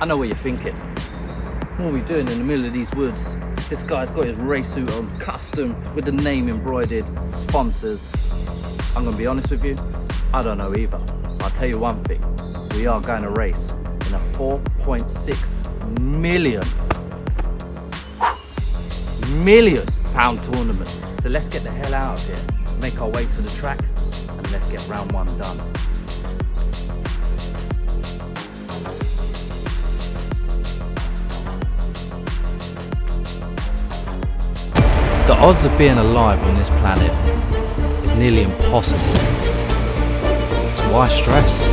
know what you're thinking. What are we doing in the middle of these woods? This guy's got his race suit on, custom, with the name embroidered, sponsors. I'm gonna be honest with you, I don't know either. I'll tell you one thing, we are going to race in a 4.6 million pound tournament. So let's get the hell out of here, make our way to the track, and let's get round one done. The odds of being alive on this planet is nearly impossible. So why stress?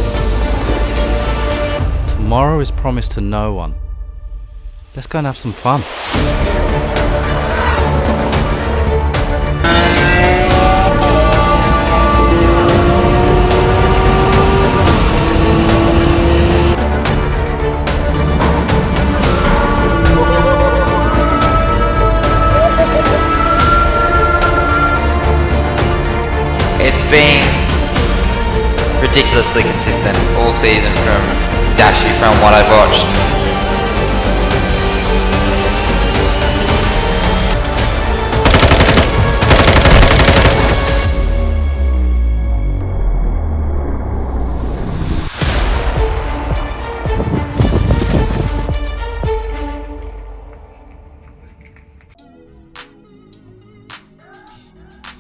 Tomorrow is promised to no one. Let's go and have some fun. It's been ridiculously consistent all season from Dashi, from what I've watched.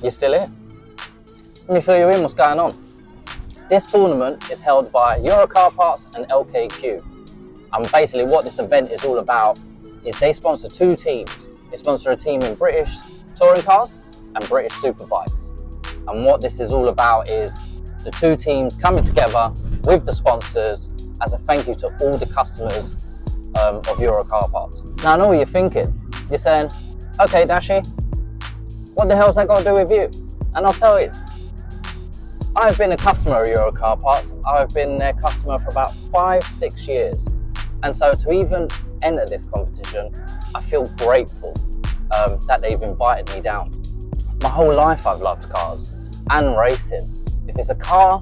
You still here? Let me fill you in what's going on. This tournament is held by Euro Car Parts and LKQ. And basically what this event is all about is they sponsor two teams. They sponsor a team in British touring cars and British superbikes. And what this is all about is the two teams coming together with the sponsors as a thank you to all the customers of Euro Car Parts. Now I know what you're thinking. You're saying, okay Dashi, what the hell's that got to do with you? And I'll tell you. I've been a customer of Euro Car Parts. I've been their customer for about 5-6 years. And so to even enter this competition, I feel grateful that they've invited me down. My whole life I've loved cars and racing. If it's a car,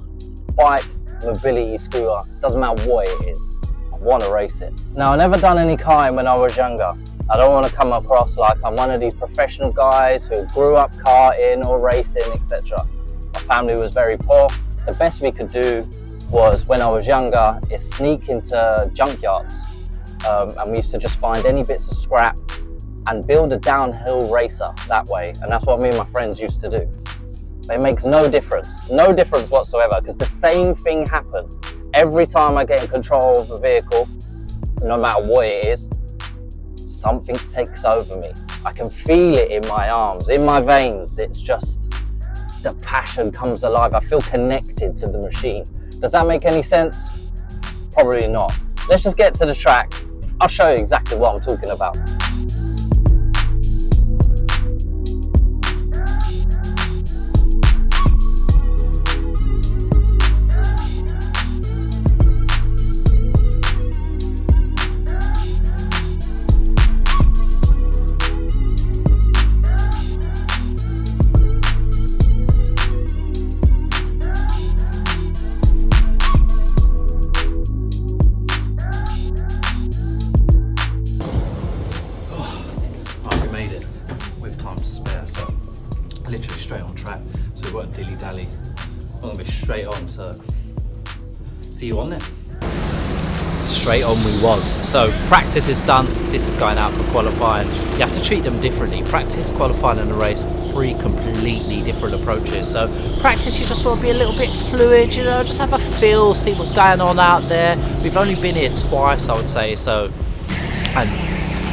bike, mobility, scooter, doesn't matter what it is, I want to race it. Now I never done any karting when I was younger. I don't want to come across like I'm one of these professional guys who grew up karting or racing, etc. My family was very poor. The best we could do was, when I was younger, is sneak into junkyards. And we used to just find any bits of scrap and build a downhill racer that way. And that's what me and my friends used to do. But it makes no difference whatsoever, because the same thing happens every time I get in control of a vehicle, no matter what it is. Something takes over me. I can feel it in my arms, in my veins. It's just, the passion comes alive. I feel connected to the machine. Does that make any sense? Probably not. Let's just get to the track. I'll show you exactly what I'm talking about. Literally straight on track, so we won't dilly-dally. We're gonna be straight on, so see you on there. Straight on we was. So practice is done, this is going out for qualifying. You have to treat them differently. Practice, qualifying and the race, 3 completely different approaches. So practice, you just want to be a little bit fluid, you know, just have a feel, see what's going on out there. We've only been here twice, I would say, so, and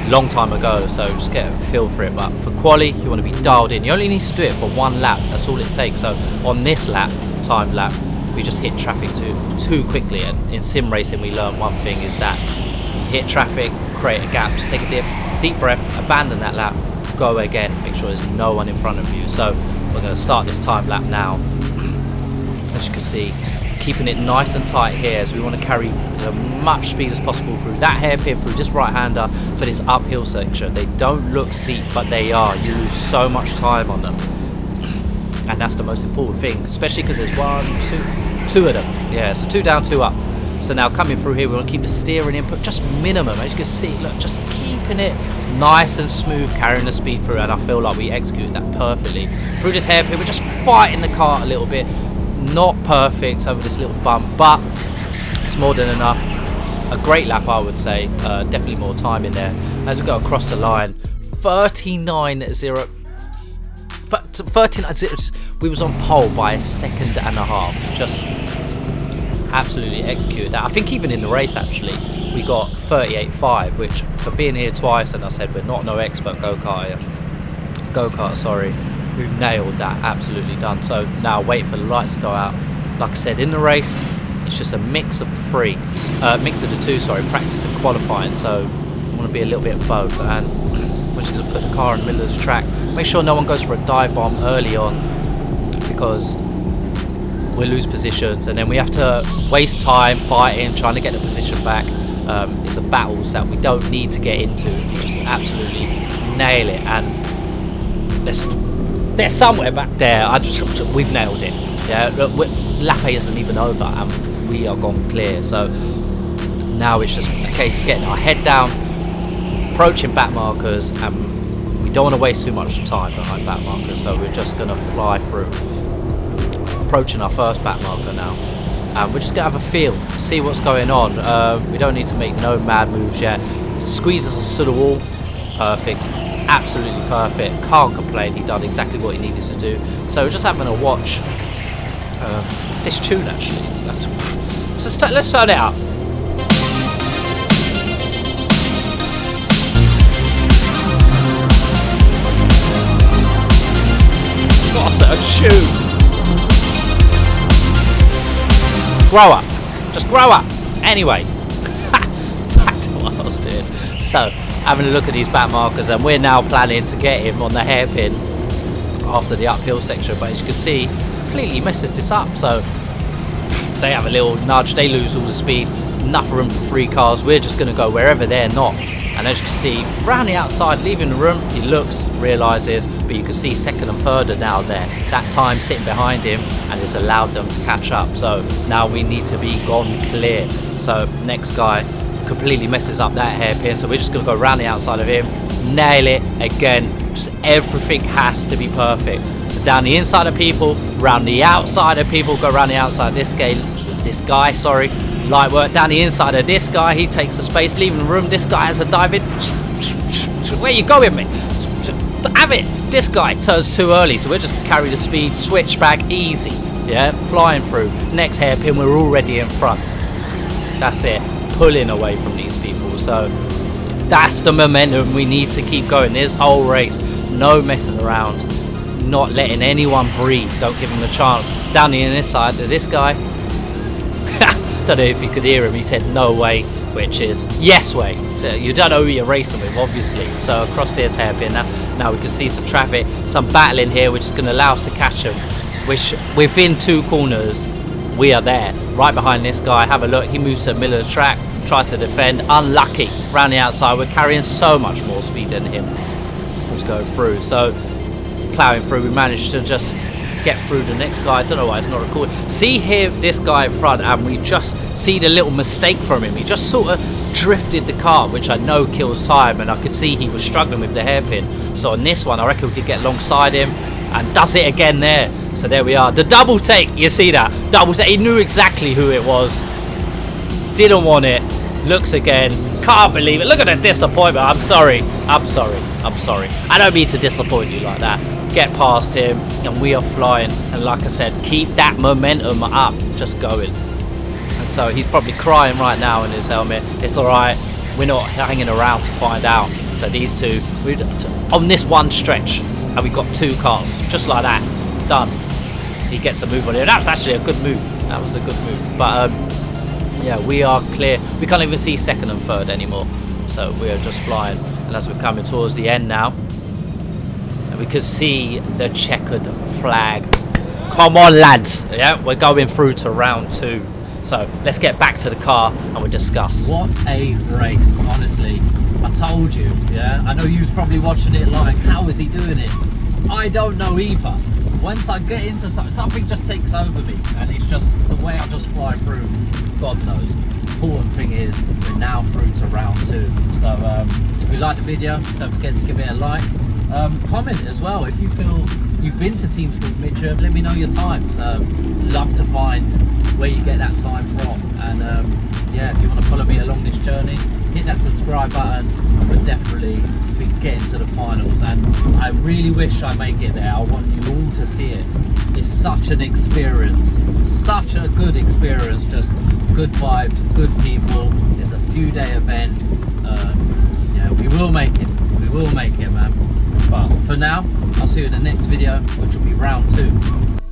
long time ago, so just get a feel for it. But for quali, you want to be dialed in. You only need to do it for 1 lap, that's all it takes. So on this lap, time lap, we just hit traffic too quickly. And in sim racing, we learned one thing is that you hit traffic, create a gap, just take a deep breath, abandon that lap, go again, make sure there's no one in front of you. So we're going to start this time lap now. As you can see, keeping it nice and tight here, as we want to carry as much speed as possible through that hairpin, through this right-hander for this uphill section. They don't look steep, but they are. You lose so much time on them, and that's the most important thing, especially because there's 1, 2 of them. Yeah, so 2 down, 2 up. So now coming through here, we want to keep the steering input just minimum. As you can see, look, just keeping it nice and smooth, carrying the speed through, and I feel like we executed that perfectly. Through this hairpin, we're just fighting the car a little bit. Not perfect over this little bump, but it's more than enough. A great lap, I would say. Definitely more time in there. As we go across the line, 39.0. We was on pole by a second and a half. Just absolutely executed that. I think even in the race, actually, we got 38.5, which for being here twice, and I said we're not no expert go-kart, sorry, we've nailed that. Absolutely done. So now wait for the lights to go out. Like I said, in the race, it's just a mix of the two, practice and qualifying. So I want to be a little bit of both, and we're just going to put the car in the middle of the track. Make sure no one goes for a dive bomb early on, because we lose positions, and then we have to waste time fighting, trying to get the position back. It's a battles that we don't need to get into. We just absolutely nail it, and they're somewhere back there. We've nailed it. Yeah, lap 8 isn't even over, and we are gone clear. So now it's just a case of getting our head down, approaching back markers, and we don't want to waste too much time behind back markers. So we're just going to fly through. Approaching our first back marker now, and we're just gonna have a feel, see what's going on. We don't need to make no mad moves yet. Squeezes us to the wall, perfect, absolutely perfect, can't complain. He done exactly what he needed to do. So we're just having a watch this tune, actually. Let's turn it up. What a tune. Grow up. Just grow up. Anyway, back to what I was doing. So, having a look at these back markers, and we're now planning to get him on the hairpin after the uphill section. But as you can see, completely messes this up. So, they have a little nudge. They lose all the speed. Enough room for 3 cars. We're just going to go wherever they're not. And as you can see, round the outside, leaving the room, he looks, realises, but you can see second and third are now there. That time sitting behind him, and it's allowed them to catch up. So now we need to be gone clear. So next guy completely messes up that hairpin. So we're just going to go round the outside of him, nail it again. Just everything has to be perfect. So down the inside of people, round the outside of people, go round the outside of this guy, light work down the inside of this guy. He takes the space, leaving the room. This guy has a dive in. Where you going, mate? Have it. This guy turns too early, so we're just carry the speed, switch back, easy. Yeah, flying through. Next hairpin, we're already in front. That's it. Pulling away from these people. So that's the momentum we need to keep going. This whole race, no messing around, not letting anyone breathe. Don't give him a chance. Down the inside to this guy. Don't know if you could hear him. He said no way, which is yes way. You don't know who you're racing with, obviously. So across this hairpin now we can see some traffic, some battling here, which is going to allow us to catch him. Which within 2 corners, we are there, right behind this guy. Have a look. He moves to the middle of the track, tries to defend. Unlucky. Round the outside, we're carrying so much more speed than him. Let's go through. So ploughing through, we managed to just get through the next guy. I don't know why it's not recorded. See here, this guy in front, and we just see the little mistake from him. He just sort of drifted the car, which I know kills time, and I could see he was struggling with the hairpin. So on this one, I reckon we could get alongside him, and does it again there. So there we are. The double take, you see that? Double take. He knew exactly who it was. Didn't want it. Looks again. Can't believe it. Look at the disappointment. I'm sorry. I don't mean to disappoint you like that. Get past him, and we are flying. And like I said, keep that momentum up. Just going. And so he's probably crying right now in his helmet. It's all right. We're not hanging around to find out. So these two, we're on this one stretch, and we got 2 cars, just like that. Done. He gets a move on it. That was actually a good move. That was a good move. But yeah, we are clear. We can't even see second and third anymore. So we are just flying. And as we're coming towards the end now, we can see the checkered flag. Come on, lads. Yeah, we're going through to round 2. So let's get back to the car and we'll discuss. What a race, honestly. I told you, yeah. I know you was probably watching it like, how is he doing it? I don't know either. once I get into something just takes over me, and it's just the way I just fly through, God knows. Important thing is we're now through to round 2. So if you like the video, don't forget to give it a like. Comment as well if you feel you've been to Team Sport Mitcham. Let me know your times. Love to find where you get that time from. And yeah, if you want to follow me along this journey, hit that subscribe button. We'll definitely be getting to the finals, and I really wish I make it there. I want you all to see it. It's such an experience, such a good experience. Just good vibes, good people. It's a few day event. Yeah, we will make it. We will make it, man. But for now, I'll see you in the next video, which will be round 2.